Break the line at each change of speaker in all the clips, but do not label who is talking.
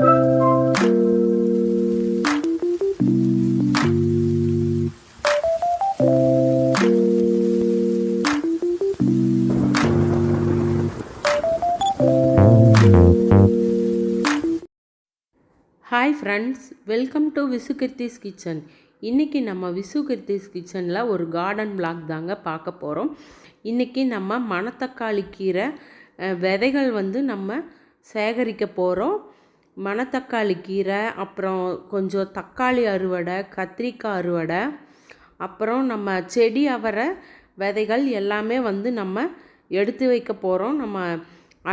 Hi friends, welcome to Visukrithi's kitchen. இன்றைக்கி நம்ம விசுகிருத்திஸ் கிச்சனில் ஒரு கார்டன் பிளாக் தாங்க பார்க்க போகிறோம். இன்றைக்கி நம்ம மணத்தக்காளி கீரை விதைகள் நம்ம சேகரிக்க போகிறோம். மணத்தக்காளி கீரை, அப்புறம் கொஞ்சம் தக்காளி அறுவடை, கத்திரிக்காய் அறுவடை, அப்புறம் நம்ம செடி அவரை விதைகள் எல்லாமே நம்ம எடுத்து வைக்க போகிறோம். நம்ம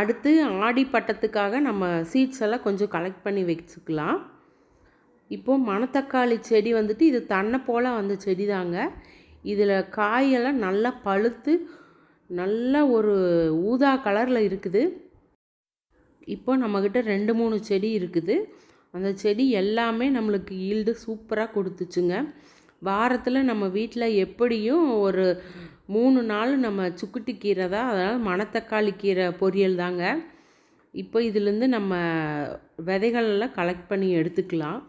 அடுத்து ஆடி பட்டத்துக்காக நம்ம சீட்ஸ் எல்லாம் கொஞ்சம் கலெக்ட் பண்ணி வச்சுக்கலாம். இப்போது மணத்தக்காளி செடி இது தன்னை போல் வந்த செடி தாங்க. இதில் காயெல்லாம் நல்லா பழுத்து நல்ல ஒரு ஊதா கலரில் இருக்குது. இப்போ நம்மக்கிட்ட 2-3 செடி இருக்குது. அந்த செடி எல்லாமே நம்மளுக்கு ஈல்டு சூப்பராக கொடுத்துச்சுங்க. வாரத்தில் நம்ம வீட்டில் எப்படியும் ஒரு 3 நாள் நம்ம சுக்குட்டி கீரை தான், அதாவது மணத்தக்காளி கீரை பொரியல் தாங்க. இப்போ இதிலேருந்து நம்ம விதைகளெல்லாம் கலெக்ட் பண்ணி எடுத்துக்கலாம்.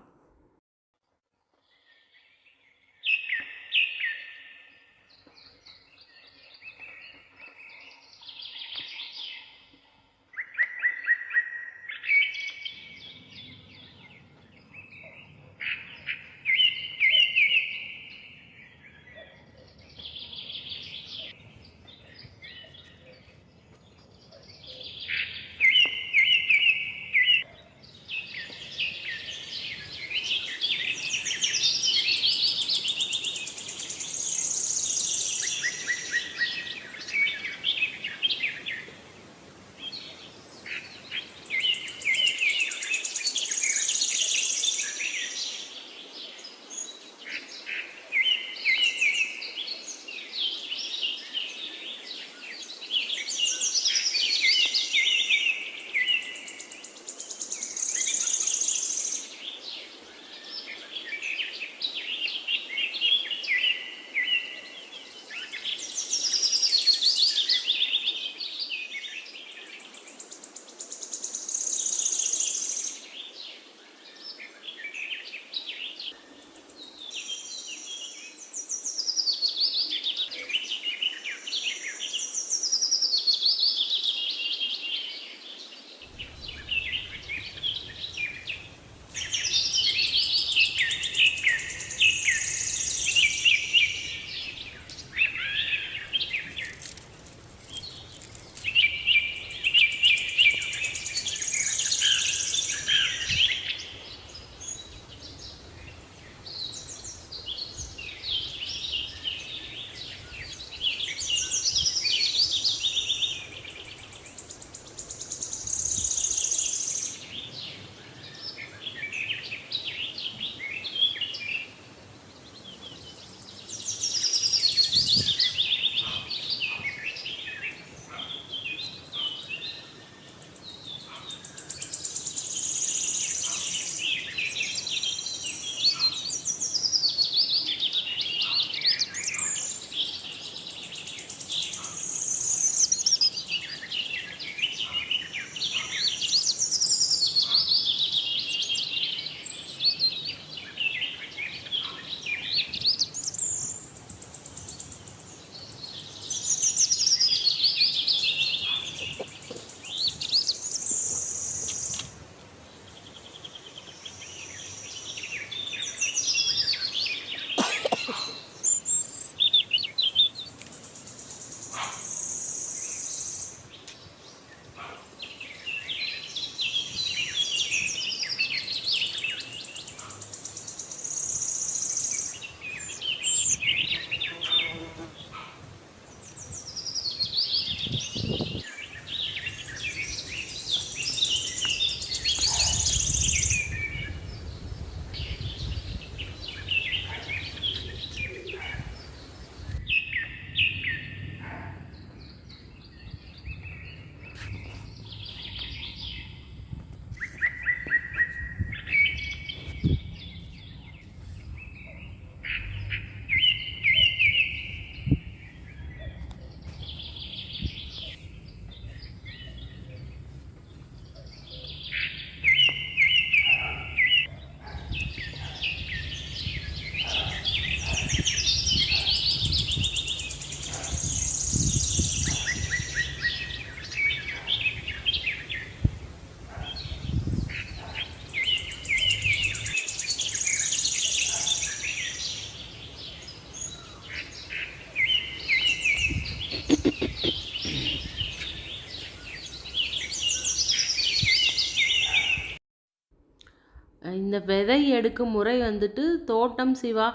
இந்த விதை எடுக்கும் முறை வந்துட்டு தோட்டம் சிவா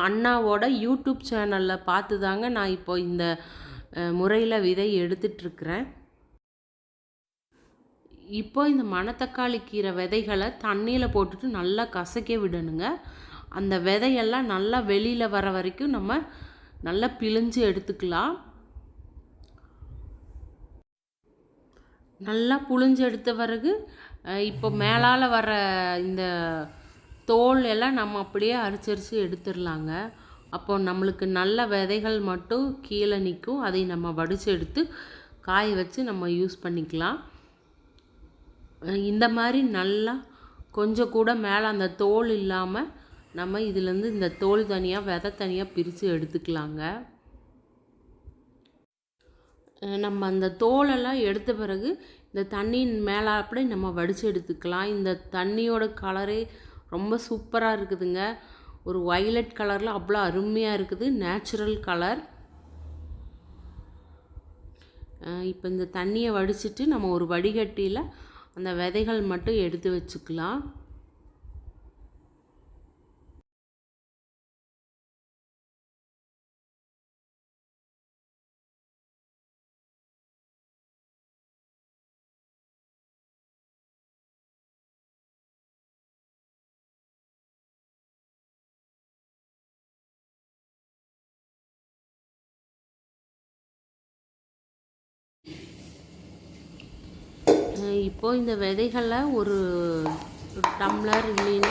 அண்ணாவோட யூடியூப் சேனலில் பார்த்து தாங்க நான் இப்போ இந்த முறையில் விதை எடுத்துட்ருக்கிறேன். இப்போ இந்த மணத்தக்காளி கீரை விதைகளை தண்ணியில் போட்டுட்டு நல்லா கசக்க விடணுங்க. அந்த விதையெல்லாம் நல்லா வெளியில் வர வரைக்கும் நம்ம நல்லா பிழிஞ்சு எடுத்துக்கலாம். நல்லா புழிஞ்சு எடுத்த பிறகு இப்போ மேலால் வர இந்த தோல் எல்லாம் நம்ம அப்படியே அரிச்சரித்து எடுத்துடலாங்க. அப்போ நம்மளுக்கு நல்ல விதைகள் மட்டும் கீழே நிற்கும். அதை நம்ம வடித்து எடுத்து காய வச்சு நம்ம யூஸ் பண்ணிக்கலாம். இந்த மாதிரி நல்லா கொஞ்சம் கூட மேலே அந்த தோல் இல்லாமல் நம்ம இதுலேருந்து இந்த தோல் தனியாக விதை தனியாக பிரித்து எடுத்துக்கலாங்க. நம்ம அந்த தோலெல்லாம் எடுத்த பிறகு இந்த தண்ணியின் மேலே அப்படியே நம்ம வடித்து எடுத்துக்கலாம். இந்த தண்ணியோட கலரே ரொம்ப சூப்பராக இருக்குதுங்க. ஒரு வயலட் கலரில் அவ்வளோ அருமையாக இருக்குது, நேச்சுரல் கலர். இப்போ இந்த தண்ணியை வடிச்சிட்டு நம்ம ஒரு வடிகட்டியில் அந்த விதைகள் மட்டும் எடுத்து வச்சுக்கலாம். இப்போது இந்த விதைகளை ஒரு டம்ளர் இல்லைன்னா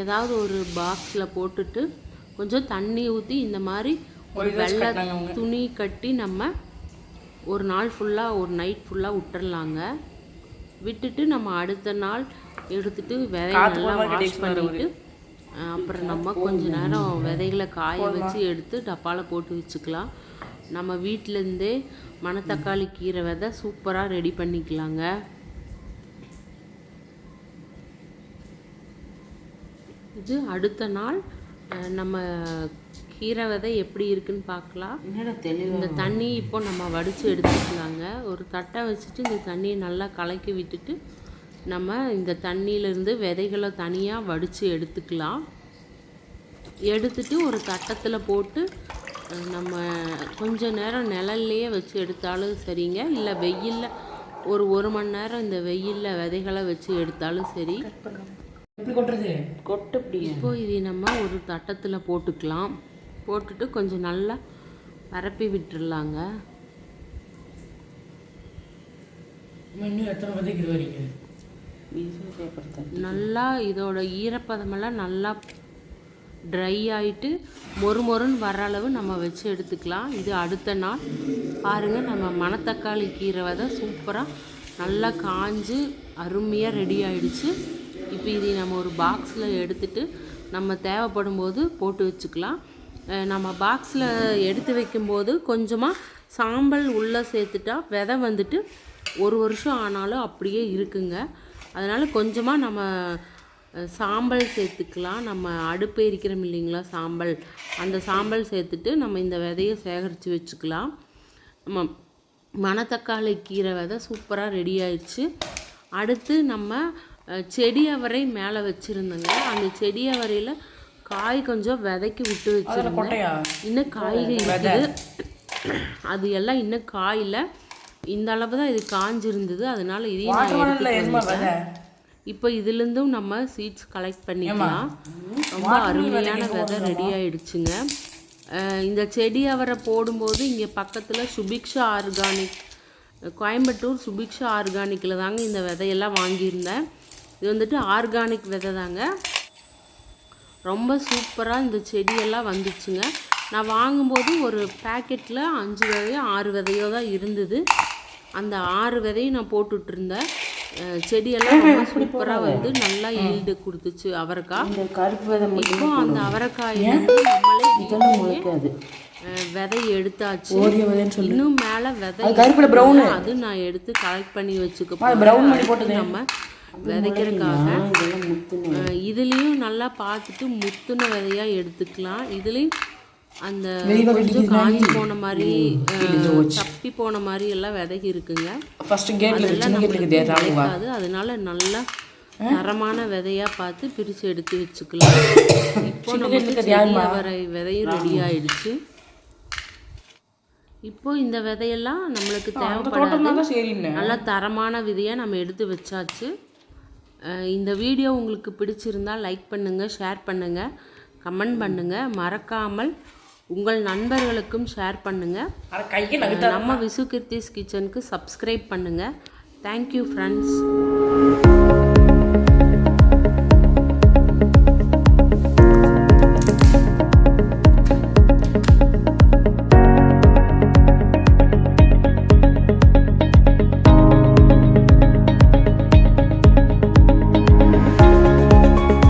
ஏதாவது ஒரு பாக்ஸில் போட்டுட்டு கொஞ்சம் தண்ணி ஊற்றி இந்த மாதிரி ஒரு வெள்ளை துணி கட்டி நம்ம ஒரு நாள் ஃபுல்லாக ஒரு நைட் ஃபுல்லாக விட்டுறலாங்க. விட்டுட்டு நம்ம அடுத்த நாள் எடுத்துட்டு விதையை நல்லா வாஷ் பண்ணிவிட்டு அப்புறம் நம்ம கொஞ்ச நேரம் விதைகளை காய வச்சு எடுத்து டப்பாவில் போட்டு வச்சுக்கலாம். நம்ம வீட்டிலேருந்தே மணத்தக்காளி கீரை விதை சூப்பராக ரெடி பண்ணிக்கலாங்க. இது அடுத்த நாள் நம்ம கீரை விதை எப்படி இருக்குன்னு பார்க்கலாம். இந்த தண்ணி இப்போ நம்ம வடித்து எடுத்துக்கலாங்க. ஒரு தட்டை வச்சுட்டு இந்த தண்ணியை நல்லா கலக்கி விட்டுட்டு நம்ம இந்த தண்ணியிலேருந்து விதைகளை தனியாக வடித்து எடுத்துக்கலாம். எடுத்துட்டு ஒரு தட்டத்தில் போட்டு நம்ம கொஞ்ச நேரம் நிழல்லையே வச்சு எடுத்தாலும் சரிங்க, இல்லை வெயிலில் ஒரு மணி நேரம் இந்த வெயிலில் விதைகளை வச்சு எடுத்தாலும் சரி. இப்போ இது நம்ம ஒரு தட்டத்தில் போட்டுக்கலாம். போட்டுட்டு கொஞ்சம் நல்லா பரப்பி விட்டுடலாங்க. நல்லா இதோட ஈரப்பதமெல்லாம் நல்லா ட்ரை ஆகிட்டு மொறுன்னு வர அளவு நம்ம வச்சு எடுத்துக்கலாம். இது அடுத்த நாள் பாருங்கள், நம்ம மணத்தக்காளி கீரை விதை சூப்பராக நல்லா காஞ்சு அருமையாக ரெடி ஆகிடுச்சு. இப்போ இதை நம்ம ஒரு பாக்ஸில் எடுத்துட்டு நம்ம தேவைப்படும் போது போட்டு வச்சுக்கலாம். நம்ம பாக்ஸில் எடுத்து வைக்கும்போது கொஞ்சமாக சாம்பல் உள்ளே சேர்த்துட்டா விதை வந்துட்டு ஒரு வருஷம் ஆனாலும் அப்படியே இருக்குங்க. அதனால் கொஞ்சமாக நம்ம சாம்பல் சேர்த்துக்கலாம். நம்ம அடுப்பு எரிக்கிறோம் இல்லைங்களா, சாம்பல், அந்த சாம்பல் சேர்த்துட்டு நம்ம இந்த விதையை சேகரித்து வச்சுக்கலாம். நம்ம மணத்தக்காளி கீரை விதை சூப்பராக ரெடி ஆயிடுச்சு. அடுத்து நம்ம செடி அவரை மேலே வச்சுருந்தோங்க. அந்த செடி அவரையில் காய் கொஞ்சம் விதைக்கு விட்டு வச்சுருந்தேன். இன்னும் காய்கள் இருக்குது, அது எல்லாம் இன்னும் காயில் இந்த அளவு தான் இது காஞ்சிருந்தது. அதனால இதையும் நான் எடுத்துக்கிட்டேன். இப்போ இதுலேருந்தும் நம்ம சீட்ஸ் கலெக்ட் பண்ணிக்கலாம். ரொம்ப அருமையான விதை ரெடி ஆகிடுச்சுங்க. இந்த செடி அவரை போடும்போது இங்கே பக்கத்தில் சுபிக்ஷா ஆர்கானிக், கோயம்புத்தூர் சுபிக்ஷா ஆர்கானிக்கில் தாங்க இந்த விதையெல்லாம் வாங்கியிருந்தேன். இது வந்துட்டு ஆர்கானிக் விதை தாங்க. ரொம்ப சூப்பராக இந்த செடியெல்லாம் வந்துச்சுங்க. நான் வாங்கும்போது ஒரு பேக்கெட்டில் 5 விதையோ 6 விதையோ தான் இருந்தது. அந்த 6 விதையும் நான் போட்டுட்ருந்தேன். செடியெல்லாம் ரொம்ப சூப்பராக வந்து நல்லா ஈல்டு கொடுத்துச்சு அவரைக்காய். இப்போ அந்த அவரைக்காய் நம்மளே விதை எடுத்தாச்சு. இன்னும் மேலே விதை அது நான் எடுத்து கலெக்ட் பண்ணி வச்சுக்க நம்ம விதைக்கிறதுக்காக. இதுலேயும் நல்லா பார்த்துட்டு முத்துன விதையாக எடுத்துக்கலாம். இதுலேயும் அந்த கொஞ்சம் காஞ்சி போன மாதிரி தப்பி போன மாதிரி எல்லாம் விதை இருக்குங்க. அதெல்லாம் கிடைக்காது. அதனால நல்லா தரமான விதையாக பார்த்து பிரித்து எடுத்து வச்சுக்கலாம். இப்போ நமக்கு விதையும் ரெடி ஆயிடுச்சு. இப்போ இந்த விதையெல்லாம் நம்மளுக்கு தேவைப்படாது, நல்லா தரமான விதையை நம்ம எடுத்து வச்சாச்சு. இந்த வீடியோ உங்களுக்கு பிடிச்சிருந்தால் லைக் பண்ணுங்கள், ஷேர் பண்ணுங்கள், கமெண்ட் பண்ணுங்கள். மறக்காமல் உங்கள் நண்பர்களுக்கும் ஷேர் பண்ணுங்கள். நம்ம விசுகிருத்திஸ் கிச்சனுக்கு சப்ஸ்கிரைப் பண்ணுங்கள். Thank you friends.